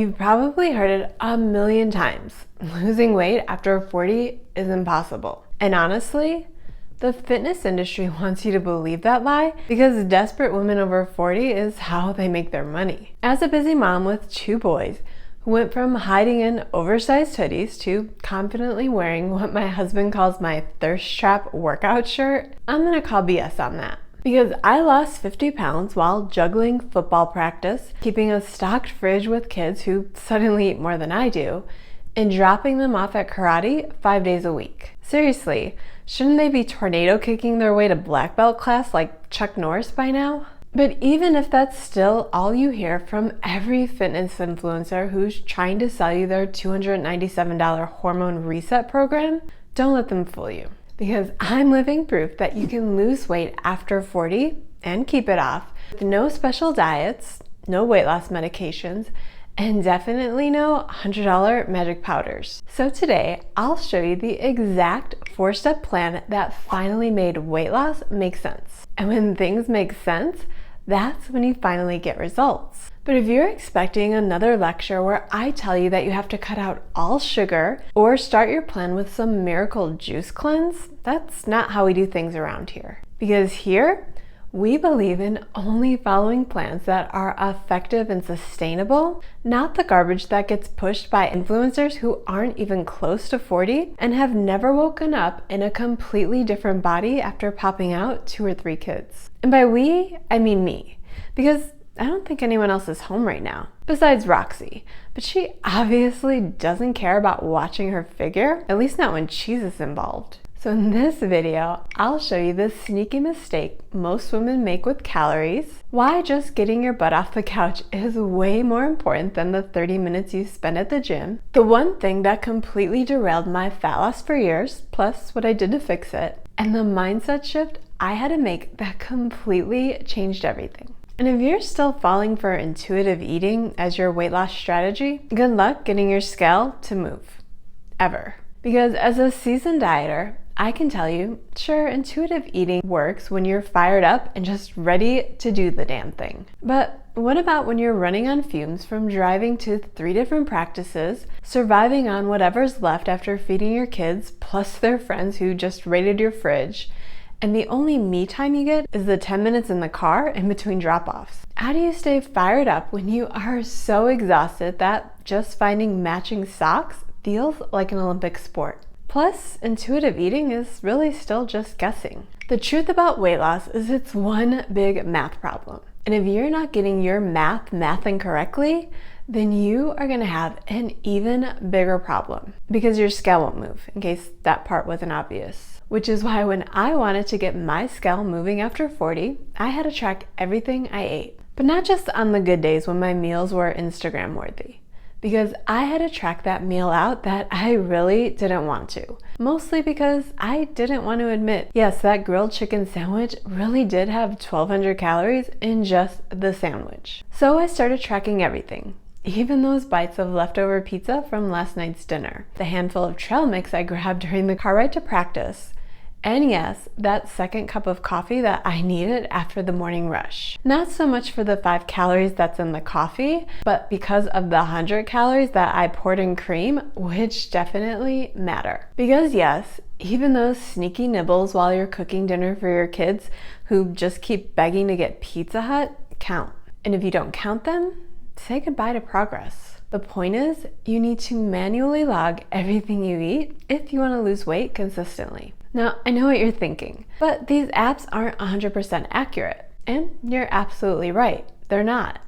You've probably heard it a million times. Losing weight after 40 is impossible. And honestly, the fitness industry wants you to believe that lie because desperate women over 40 is how they make their money. As a busy mom with 2 boys who went from hiding in oversized hoodies to confidently wearing what my husband calls my thirst trap workout shirt, I'm gonna call BS on that. Because I lost 50 pounds while juggling football practice, keeping a stocked fridge with kids who suddenly eat more than I do, and dropping them off at karate 5 days a week. Seriously, shouldn't they be tornado kicking their way to black belt class like Chuck Norris by now? But even if that's still all you hear from every fitness influencer who's trying to sell you their $297 hormone reset program, don't let them fool you. Because I'm living proof that you can lose weight after 40 and keep it off with no special diets, no weight loss medications, and definitely no $100 magic powders. So today, I'll show you the exact 4-step plan that finally made weight loss make sense. And when things make sense, that's when you finally get results. But if you're expecting another lecture where I tell you that you have to cut out all sugar or start your plan with some miracle juice cleanse, that's not how we do things around here. Because here, we believe in only following plans that are effective and sustainable, not the garbage that gets pushed by influencers who aren't even close to 40 and have never woken up in a completely different body after popping out 2 or 3 kids. And by we, I mean me. Because I don't think anyone else is home right now, besides Roxy. But she obviously doesn't care about watching her figure, at least not when cheese is involved. So in this video, I'll show you the sneaky mistake most women make with calories, why just getting your butt off the couch is way more important than the 30 minutes you spend at the gym, the one thing that completely derailed my fat loss for years, plus what I did to fix it, and the mindset shift I had to make that completely changed everything. And if you're still falling for intuitive eating as your weight loss strategy, good luck getting your scale to move. Ever. Because as a seasoned dieter, I can tell you, sure, intuitive eating works when you're fired up and just ready to do the damn thing. But what about when you're running on fumes from driving to 3 different practices, surviving on whatever's left after feeding your kids, plus their friends who just raided your fridge, and the only me time you get is the 10 minutes in the car in between drop-offs? How do you stay fired up when you are so exhausted that just finding matching socks feels like an Olympic sport? Plus, intuitive eating is really still just guessing. The truth about weight loss is it's one big math problem. And if you're not getting your mathing correctly, then you are gonna have an even bigger problem because your scale won't move, in case that part wasn't obvious. Which is why when I wanted to get my scale moving after 40, I had to track everything I ate. But not just on the good days when my meals were Instagram worthy. Because I had to track that meal out that I really didn't want to. Mostly because I didn't want to admit, yes, that grilled chicken sandwich really did have 1,200 calories in just the sandwich. So I started tracking everything. Even those bites of leftover pizza from last night's dinner. The handful of trail mix I grabbed during the car ride to practice. And yes, that second cup of coffee that I needed after the morning rush. Not so much for the 5 calories that's in the coffee, but because of the 100 calories that I poured in cream, which definitely matter. Because yes, even those sneaky nibbles while you're cooking dinner for your kids who just keep begging to get Pizza Hut count. And if you don't count them, say goodbye to progress. The point is, you need to manually log everything you eat if you want to lose weight consistently. Now, I know what you're thinking, but these apps aren't 100% accurate. And you're absolutely right, they're not.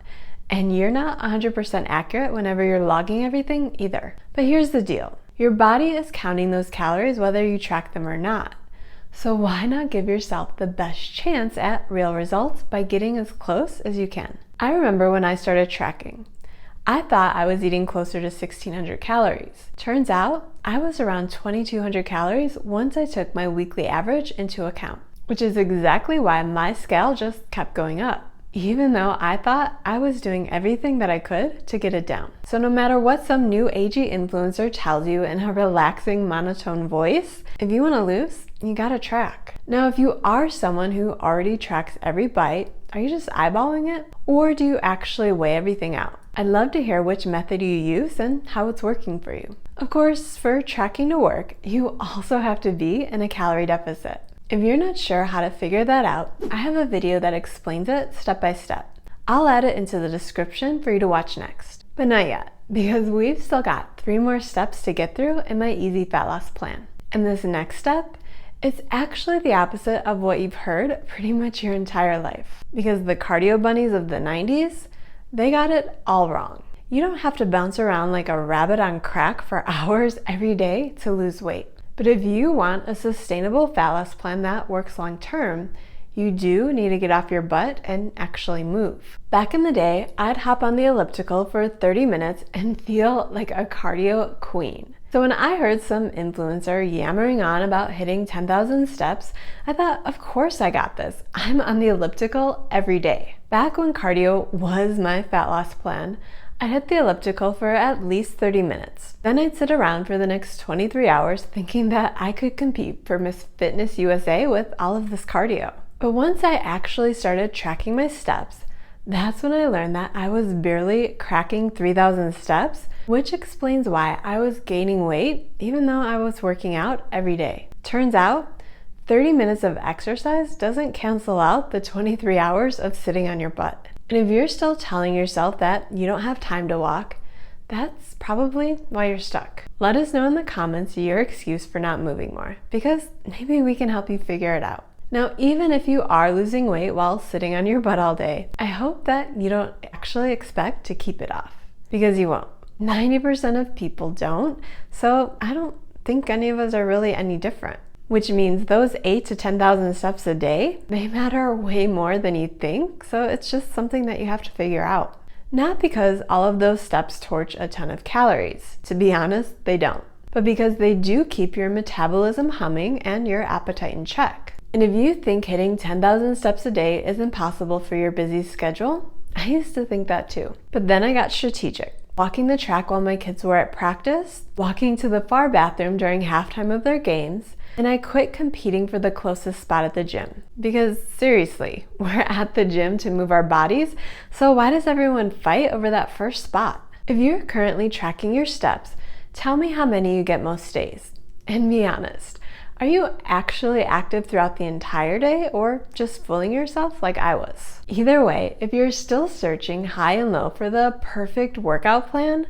And you're not 100% accurate whenever you're logging everything either. But here's the deal. Your body is counting those calories whether you track them or not. So why not give yourself the best chance at real results by getting as close as you can? I remember when I started tracking. I thought I was eating closer to 1,600 calories. Turns out, I was around 2,200 calories once I took my weekly average into account, which is exactly why my scale just kept going up, even though I thought I was doing everything that I could to get it down. So no matter what some new agey influencer tells you in a relaxing monotone voice, if you want to lose, you gotta track. Now, if you are someone who already tracks every bite, are you just eyeballing it? Or do you actually weigh everything out? I'd love to hear which method you use and how it's working for you. Of course, for tracking to work, you also have to be in a calorie deficit. If you're not sure how to figure that out, I have a video that explains it step by step. I'll add it into the description for you to watch next. But not yet, because we've still got 3 more steps to get through in my easy fat loss plan. And this next step, it's actually the opposite of what you've heard pretty much your entire life. Because the cardio bunnies of the 90s, they got it all wrong. You don't have to bounce around like a rabbit on crack for hours every day to lose weight. But if you want a sustainable fat loss plan that works long term, you do need to get off your butt and actually move. Back in the day, I'd hop on the elliptical for 30 minutes and feel like a cardio queen. So when I heard some influencer yammering on about hitting 10,000 steps, I thought, of course I got this. I'm on the elliptical every day. Back when cardio was my fat loss plan, I'd hit the elliptical for at least 30 minutes. Then I'd sit around for the next 23 hours thinking that I could compete for Miss Fitness USA with all of this cardio. But once I actually started tracking my steps, that's when I learned that I was barely cracking 3,000 steps, which explains why I was gaining weight even though I was working out every day. Turns out, 30 minutes of exercise doesn't cancel out the 23 hours of sitting on your butt. And if you're still telling yourself that you don't have time to walk, that's probably why you're stuck. Let us know in the comments your excuse for not moving more, because maybe we can help you figure it out. Now, even if you are losing weight while sitting on your butt all day, I hope that you don't actually expect to keep it off, because you won't. 90% of people don't, so I don't think any of us are really any different. Which means those 8,000 to 10,000 steps a day, they matter way more than you think, so it's just something that you have to figure out. Not because all of those steps torch a ton of calories. To be honest, they don't. But because they do keep your metabolism humming and your appetite in check. And if you think hitting 10,000 steps a day is impossible for your busy schedule, I used to think that too. But then I got strategic. Walking the track while my kids were at practice, walking to the far bathroom during halftime of their games, and I quit competing for the closest spot at the gym. Because seriously, we're at the gym to move our bodies, so why does everyone fight over that first spot? If you're currently tracking your steps, tell me how many you get most days. And be honest, are you actually active throughout the entire day or just fooling yourself like I was? Either way, if you're still searching high and low for the perfect workout plan,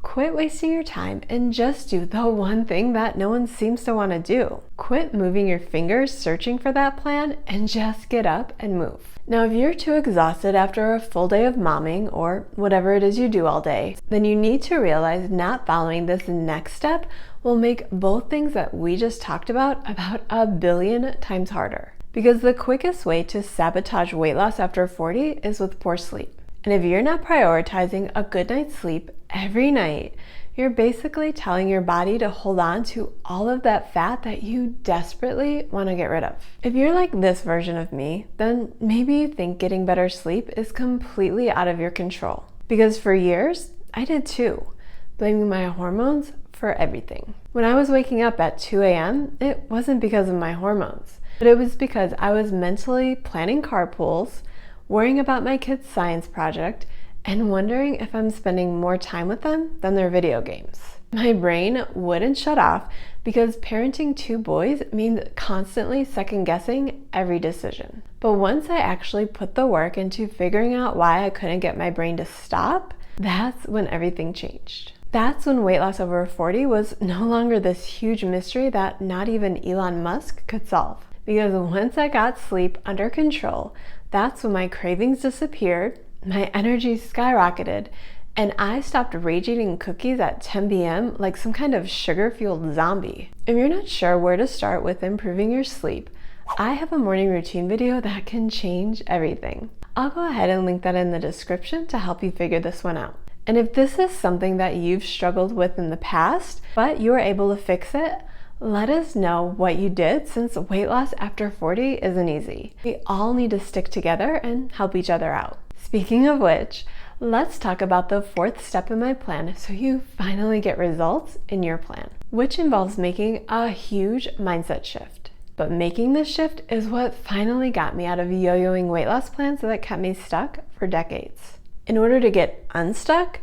quit wasting your time and just do the one thing that no one seems to want to do. Quit moving your fingers searching for that plan and just get up and move. Now, if you're too exhausted after a full day of momming or whatever it is you do all day, then you need to realize not following this next step will make both things that we just talked about 1 billion times harder. Because the quickest way to sabotage weight loss after 40 is with poor sleep. And if you're not prioritizing a good night's sleep every night, you're basically telling your body to hold on to all of that fat that you desperately want to get rid of. If you're like this version of me, then maybe you think getting better sleep is completely out of your control. Because for years, I did too, blaming my hormones for everything. When I was waking up at 2 a.m., it wasn't because of my hormones, but it was because I was mentally planning carpools, worrying about my kids' science project, and wondering if I'm spending more time with them than their video games. My brain wouldn't shut off because parenting 2 boys means constantly second-guessing every decision. But once I actually put the work into figuring out why I couldn't get my brain to stop, that's when everything changed. That's when weight loss over 40 was no longer this huge mystery that not even Elon Musk could solve. Because once I got sleep under control, that's when my cravings disappeared, my energy skyrocketed, and I stopped rage eating cookies at 10 p.m. like some kind of sugar-fueled zombie. If you're not sure where to start with improving your sleep, I have a morning routine video that can change everything. I'll go ahead and link that in the description to help you figure this one out. And if this is something that you've struggled with in the past, but you were able to fix it, let us know what you did, since weight loss after 40 isn't easy. We all need to stick together and help each other out. Speaking of which, let's talk about the 4th step in my plan so you finally get results in your plan, which involves making a huge mindset shift. But making this shift is what finally got me out of yo-yoing weight loss plans that kept me stuck for decades. In order to get unstuck,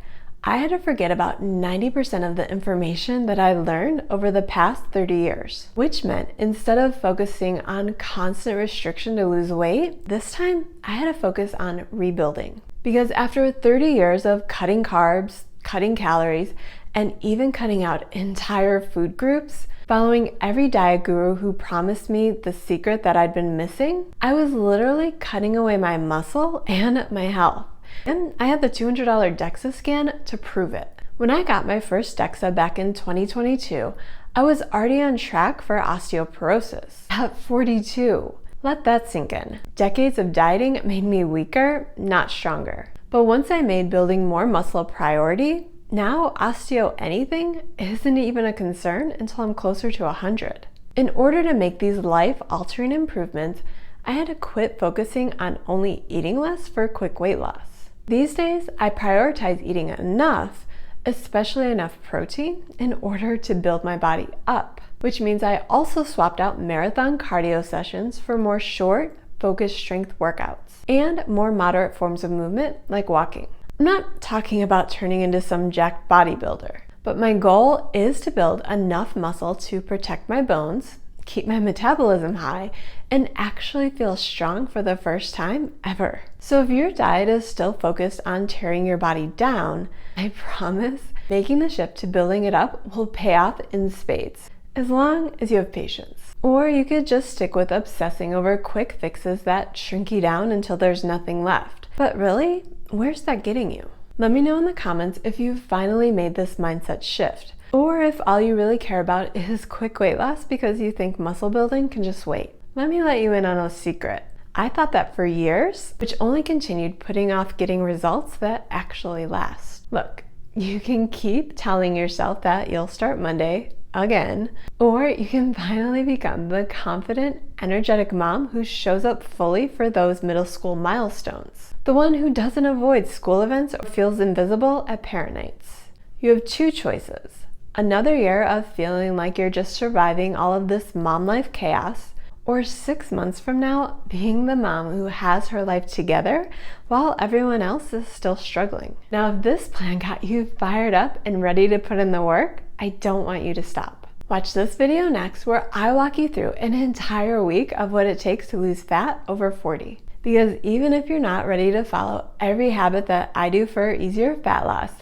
I had to forget about 90% of the information that I learned over the past 30 years, which meant instead of focusing on constant restriction to lose weight, this time I had to focus on rebuilding. Because after 30 years of cutting carbs, cutting calories, and even cutting out entire food groups, following every diet guru who promised me the secret that I'd been missing, I was literally cutting away my muscle and my health. And I had the $200 DEXA scan to prove it. When I got my first DEXA back in 2022, I was already on track for osteoporosis at 42. Let that sink in. Decades of dieting made me weaker, not stronger. But once I made building more muscle a priority, now osteo anything isn't even a concern until I'm closer to 100. In order to make these life-altering improvements, I had to quit focusing on only eating less for quick weight loss. These days, I prioritize eating enough, especially enough protein, in order to build my body up, which means I also swapped out marathon cardio sessions for more short, focused strength workouts and more moderate forms of movement like walking. I'm not talking about turning into some jacked bodybuilder, but my goal is to build enough muscle to protect my bones, keep my metabolism high, and actually feel strong for the first time ever. So if your diet is still focused on tearing your body down, I promise making the shift to building it up will pay off in spades, as long as you have patience. Or you could just stick with obsessing over quick fixes that shrink you down until there's nothing left. But really, where's that getting you? Let me know in the comments if you've finally made this mindset shift, or if all you really care about is quick weight loss because you think muscle building can just wait. Let me let you in on a secret. I thought that for years, which only continued putting off getting results that actually last. Look, you can keep telling yourself that you'll start Monday again, or you can finally become the confident, energetic mom who shows up fully for those middle school milestones. The one who doesn't avoid school events or feels invisible at parent nights. You have two choices. Another year of feeling like you're just surviving all of this mom life chaos, or 6 months from now being the mom who has her life together while everyone else is still struggling. Now, if this plan got you fired up and ready to put in the work, I don't want you to stop. Watch this video next where I walk you through an entire week of what it takes to lose fat over 40. Because even if you're not ready to follow every habit that I do for easier fat loss,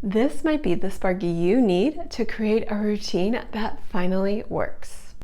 this might be the spark you need to create a routine that finally works.